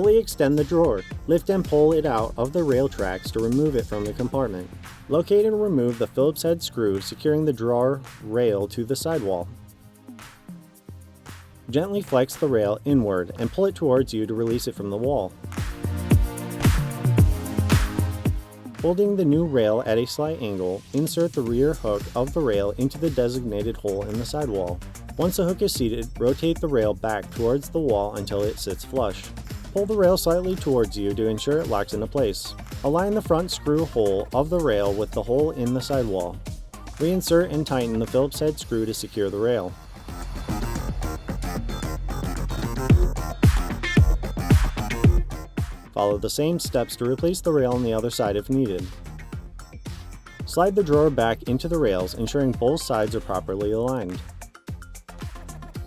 Fully extend the drawer. Lift and pull it out of the rail tracks to remove it from the compartment. Locate and remove the Phillips head screw securing the drawer rail to the sidewall. Gently flex the rail inward and pull it towards you to release it from the wall. Holding the new rail at a slight angle, insert the rear hook of the rail into the designated hole in the sidewall. Once the hook is seated, rotate the rail back towards the wall until it sits flush. Pull the rail slightly towards you to ensure it locks into place. Align the front screw hole of the rail with the hole in the sidewall. Reinsert and tighten the Phillips head screw to secure the rail. Follow the same steps to replace the rail on the other side if needed. Slide the drawer back into the rails, ensuring both sides are properly aligned.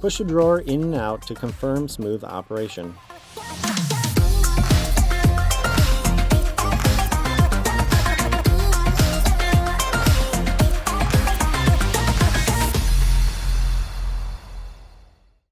Push the drawer in and out to confirm smooth operation.